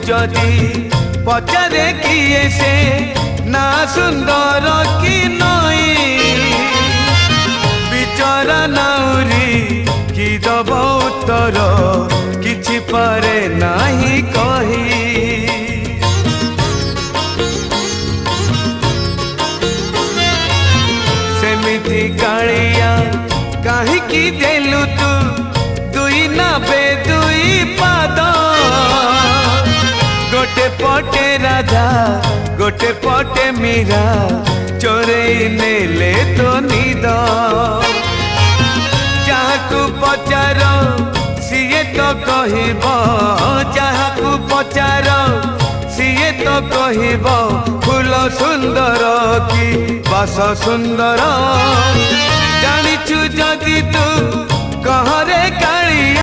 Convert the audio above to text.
जदि पचारे किए से ना सुंदर कि नई बिचरा नाउरी कि दब उत्तर किछि पारे नाही कही सेमिति कालिया काहीकि देलु तू दुई नाबे दुई पाद गोटे पटे राधा गोटे पटे मीरा चोरई नेले तो निद जहाकू पचार सीए तो कहब जहाकू पचार सीए तो कहब फूल सुंदर कि बास सुंदर जानिचु जदि तू कहरे का